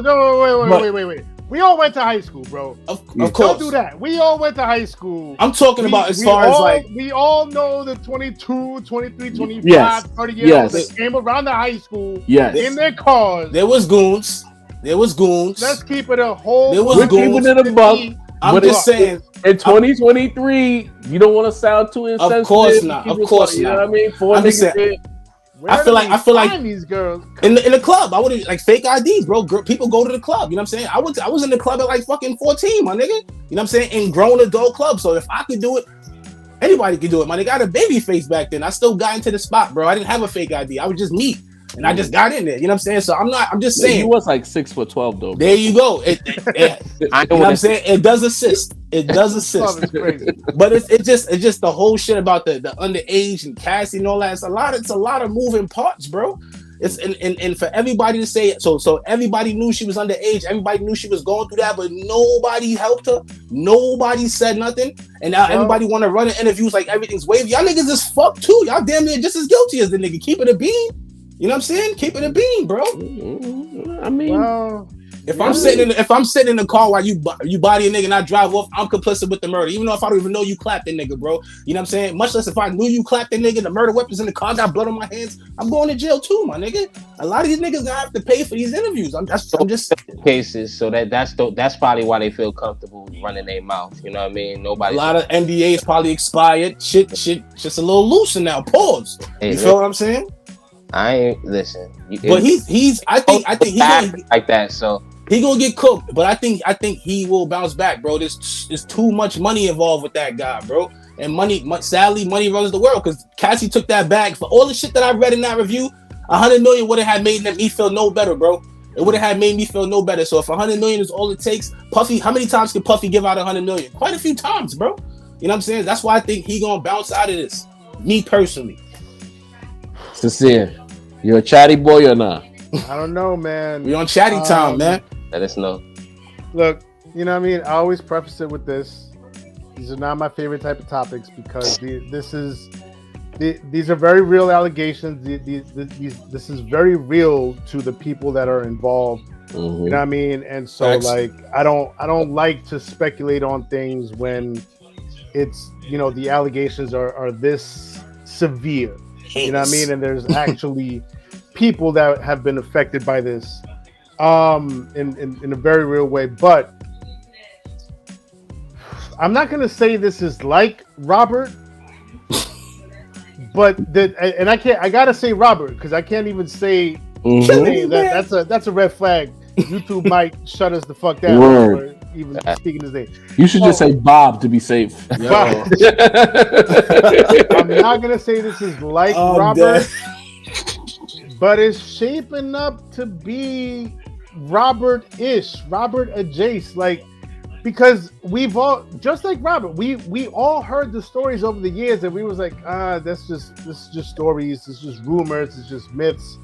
Wait. We all went to high school, bro. Of course. Don't do that. We all went to high school. I'm talking about as far as like... We all know the 22, 23, 25, yes. 30 years old that came around the high school in their cars. There was goons. Let's keep it a whole... We're keeping it a buck. I'm just saying... In 2023, you don't want to sound too insensitive. Of course not. You know what I mean? I'm just saying... I feel like these girls in the club. I would have like fake IDs, bro. People go to the club. You know what I'm saying? I was in the club at like fucking 14, my nigga. You know what I'm saying? In grown adult club. So if I could do it, anybody could do it. My nigga, I had a baby face back then. I still got into the spot, bro. I didn't have a fake ID. I was just me. And I just got in there. You know what I'm saying? So I'm just saying. He was like 6'12" though. Bro. There you go. You know what I'm saying? It does assist. But it's just the whole shit about the underage and Cassie and all that. It's a lot of moving parts, bro. It's and for everybody to say so everybody knew she was underage, everybody knew she was going through that, but nobody helped her, nobody said nothing, and now everybody want to run in interviews like everything's wavy. Y'all niggas is fucked too. Y'all damn near just as guilty as the nigga. Keep it a bean. You know what I'm saying? Keep it a bean, bro. I mean, if I'm sitting in the car while you body a nigga and I drive off, I'm complicit with the murder. Even though if I don't even know you clapped that nigga, bro. You know what I'm saying? Much less if I knew you clapped that nigga, the murder weapons in the car, got blood on my hands, I'm going to jail too, my nigga. A lot of these niggas gonna have to pay for these interviews. I'm just cases, so that's probably why they feel comfortable running their mouth. You know what I mean? A lot of NDAs probably expired. Shit, just a little looser now. Pause. You feel what I'm saying? I ain't listen. But I think he gonna, like that. So he gonna get cooked. But I think he will bounce back, bro. There's too much money involved with that guy, bro. And sadly, money runs the world. Because Cassie took that bag for all the shit that I read in that review. 100 million would have had made me feel no better, bro. It would have had made me feel no better. So if 100 million is all it takes, Puffy, how many times can Puffy give out 100 million? Quite a few times, bro. You know what I'm saying? That's why I think he gonna bounce out of this. Me personally. Sincere, you a chatty boy or not? I don't know, man. We on chatty time, man. Let us know. Look, you know what I mean? I always preface it with this. These are not my favorite type of topics because these are very real allegations. This is very real to the people that are involved. Mm-hmm. You know what I mean? And so like I don't like to speculate on things when it's, you know, the allegations are this severe. You know what I mean? And there's actually people that have been affected by this in a very real way. But I'm not going to say this is like Robert, but I got to say Robert because I can't even say that's a red flag. YouTube might shut us the fuck down for even speaking his name. You should just say Bob to be safe. I'm not gonna say this is like Robert, but it's shaping up to be Robert-ish, Robert adjacent. Like, because we've all, just like Robert, we all heard the stories over the years, and we was like, this is just stories, it's just rumors, it's just myths,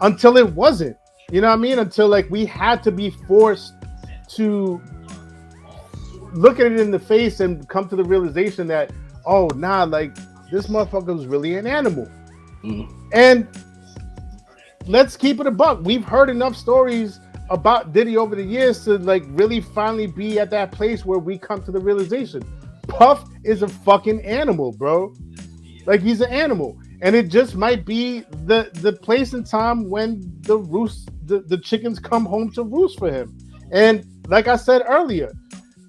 until it wasn't. You know what I mean? Until like we had to be forced to look at it in the face and come to the realization that, oh, nah, like this motherfucker was really an animal. Mm. And let's keep it a buck. We've heard enough stories about Diddy over the years to like really finally be at that place where we come to the realization Puff is a fucking animal, bro. Like he's an animal, and it just might be the place and time when the chickens come home to roost for him. And like I said earlier,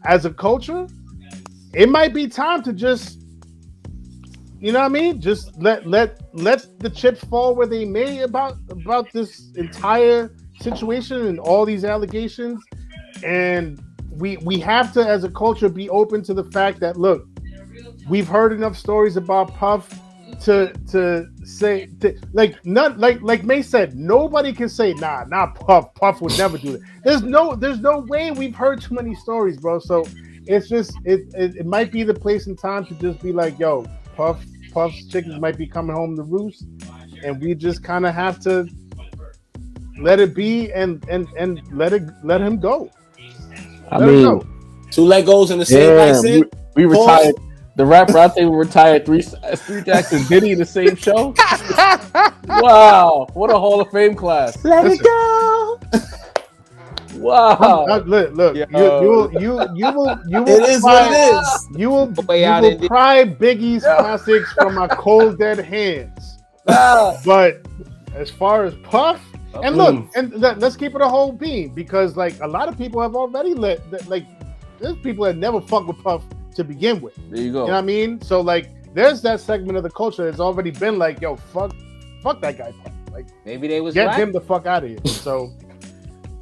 as a culture, it might be time to just, you know what I mean? Just let the chips fall where they may about this entire situation and all these allegations. And we have to, as a culture, be open to the fact that, look, we've heard enough stories about Puff to say like May said, nobody can say nah Puff would never do that. There's no way. We've heard too many stories, bro. So it's just it might be the place and time to just be like, yo, Puff's chickens might be coming home to roost, and we just kind of have to let it be and let him go. I mean, two Legos in the same accent. We retired. The rapper out there retired three Jacks and Diddy in the same show. Wow, what a Hall of Fame class! Let it go. Wow. Look, you will. It is what it is. You will pry Biggie's classics from my cold dead hands. But as far as Puff, and look, let's keep it a whole beam, because like a lot of people have already there's people that never fuck with Puff to begin with. There you go. You know what I mean? So like, there's that segment of the culture that's already been like, yo, fuck that guy, Puff. Like, maybe they was get right. him the fuck out of here. So,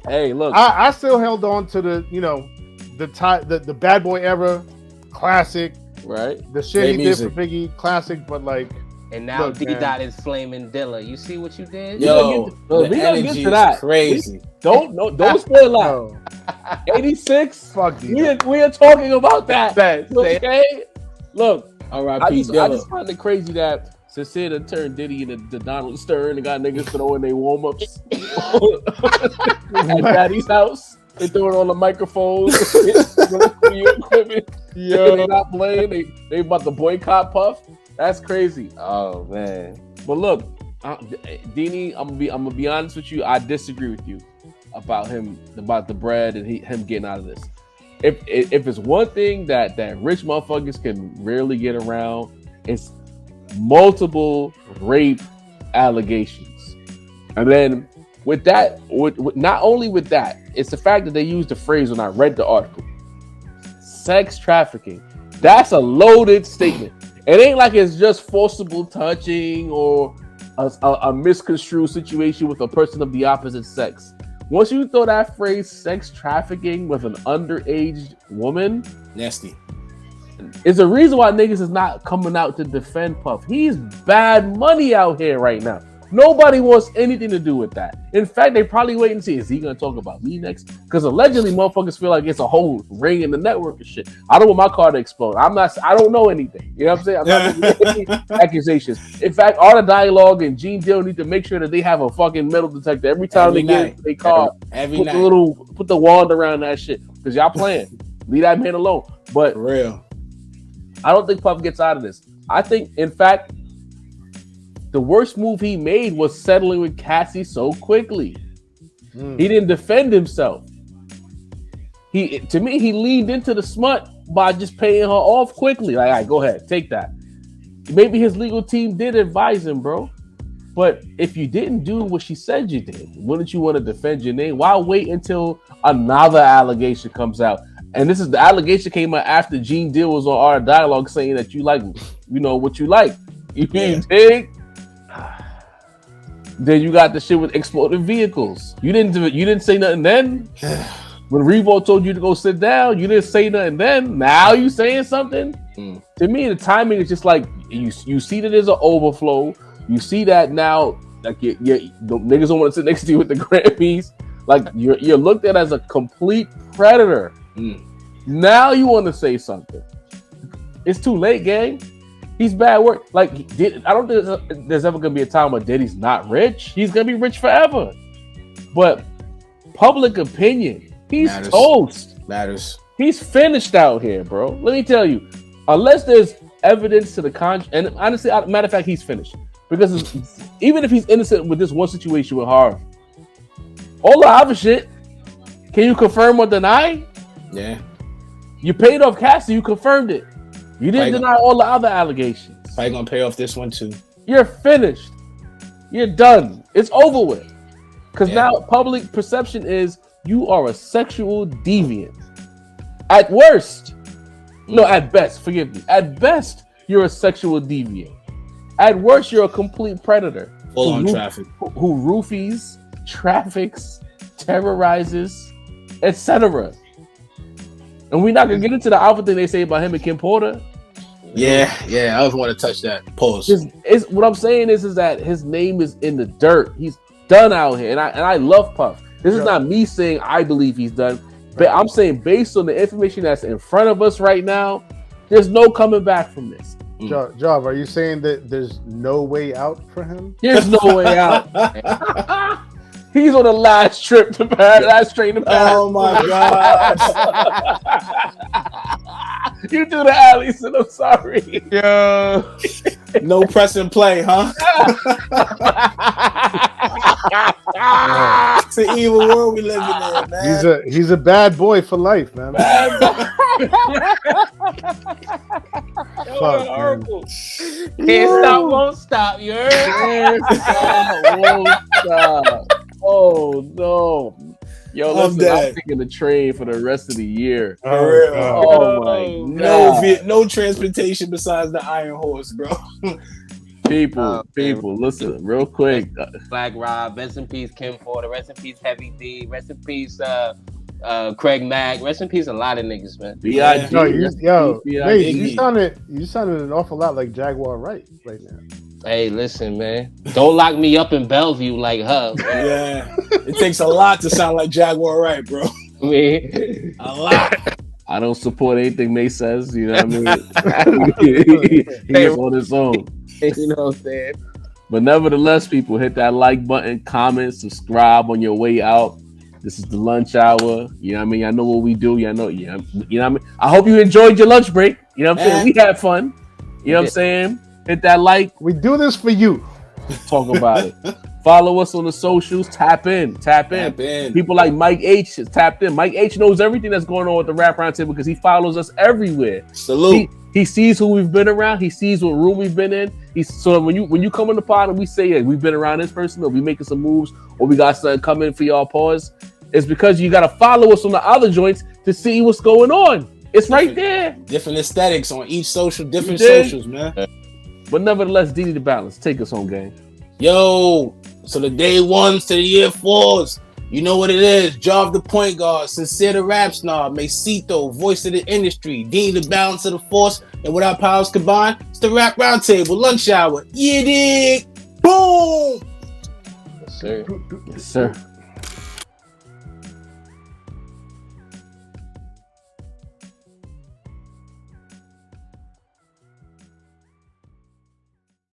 hey, look, I still held on to the Bad Boy era classic, right? The shit he did for Biggie classic, but like, and now D Dot is flaming Dilla. You see what you did? Yo, we gonna get to that. Crazy. Don't spoil out. 86. Fuck D. We are talking about that. Okay. Look, R.I.P. I just find it crazy that Sincere turned Diddy into Donald Stern and got niggas throwing their warm ups at Daddy's house. They throw it on the microphones. Yeah, they not playing. They about to boycott Puff. That's crazy. Oh man. But look, Dini, I'm gonna be honest with you. I disagree with you about the bread and him getting out of this. If it's one thing that rich motherfuckers can rarely get around, it's multiple rape allegations. And then with that, with not only with that, it's the fact that they used the phrase when I read the article, sex trafficking. That's a loaded statement. It ain't like it's just forcible touching or a misconstrued situation with a person of the opposite sex. Once you throw that phrase sex trafficking with an underage woman, nasty. It's a reason why niggas is not coming out to defend Puff. He's bad money out here right now. Nobody wants anything to do with that. In fact, they probably wait and see, is he gonna talk about me next? Because allegedly motherfuckers feel like it's a whole ring in the network and shit. I don't want my car to explode. I don't know anything. You know what I'm saying? I'm not making any accusations. In fact, Art of Dialogue and Gene Deal need to make sure that they have a fucking metal detector every time they get their car. Put the wand around that shit. Because y'all playing. Leave that man alone. But for real, I don't think Puff gets out of this. I think, in fact, the worst move he made was settling with Cassie so quickly. He didn't defend himself. To me, he leaned into the smut by just paying her off quickly. Like, all right, go ahead, take that. Maybe his legal team did advise him, bro. But if you didn't do what she said you did, wouldn't you want to defend your name? Why wait until another allegation comes out? And the allegation came out after Gene Deal was on our dialogue saying that you like, what you like. You dig? Then you got the shit with exploded vehicles. You didn't say nothing then. When Revo told you to go sit down, you didn't say nothing then. Now you saying something? To me, the timing is just like you see that there's an overflow. You see that now, like the niggas don't want to sit next to you with the Grammys. Like you're looked at as a complete predator. Now you want to say something. It's too late, gang. He's bad work. Like, I don't think there's ever going to be a time where Diddy's not rich. He's going to be rich forever. But public opinion, he's toast. Matters. He's finished out here, bro. Let me tell you, unless there's evidence to the contrary, and honestly, matter of fact, he's finished. Because even if he's innocent with this one situation with Harv, all the other shit, can you confirm or deny? Yeah. You paid off Cassie, you confirmed it. You didn't deny all the other allegations. Probably gonna pay off this one too. You're finished. You're done. It's over with. Because now public perception is you are a sexual deviant. At worst, no, at best, forgive me. At best, you're a sexual deviant. At worst, you're a complete predator. Full on traffic. Who roofies, traffics, terrorizes, etc. And we're not gonna get into the alpha thing they say about him and Kim Porter. Yeah, I don't want to touch that. Pause. What I'm saying is that his name is in the dirt. He's done out here, and I love Puff. This is not me saying I believe he's done, but I'm saying based on the information that's in front of us right now, there's no coming back from this. Job, are you saying that there's no way out for him? There's no way out. He's on the last trip to Paris, last train to Paris. Oh my god! You do the Allison. I'm sorry. Yo, no press and play, huh? It's an evil world we live in, man. He's a bad boy for life, man. Fuck, horrible. Can't stop, won't stop. You heard? Can't stop, won't stop. Oh no. Yo, listen, I'm taking the train for the rest of the year. For real. Oh my god. No transportation besides the Iron Horse, bro. People, listen, real quick. Black Rob, rest in peace, Kim Porter, rest in peace, Heavy D, rest in peace, Craig Mack, rest in peace, a lot of niggas, man. B.I.G. You sounded an awful lot like Jaguar Wright right now. Hey, listen, man. Don't lock me up in Bellevue like her. Man. Yeah. It takes a lot to sound like Jaguar Wright, bro. Me. A lot. I don't support anything May says, you know what I mean? He's on his own. You know what I'm saying? But nevertheless, people, hit that like button, comment, subscribe on your way out. This is the lunch hour. You know what I mean? I know what we do. You know what I mean? I hope you enjoyed your lunch break. You know what I'm saying? We had fun. You know what I'm saying? Hit that like. We do this for you. Talk about it. Follow us on the socials. Tap in. People like Mike H is tapped in. Mike H knows everything that's going on with the Rap Roundtable because he follows us everywhere. Salute. He sees who we've been around. He sees what room we've been in. So when you come on the pod and we say, hey, we've been around this person, or we making some moves, or we got something coming for y'all pause, it's because you got to follow us on the other joints to see what's going on. It's right there. Different aesthetics on each social, different socials, man. But nevertheless, Diddy the Balance. Take us home, gang. Yo, so the day ones to the year fours. You know what it is. Job the point guard, Sincere the rap snob, Macito, voice of the industry, Dean the balance of the force, and with our powers combined, it's the Rap Roundtable, lunch hour. Yeah, dig. Boom! Yes, sir. Yes, sir.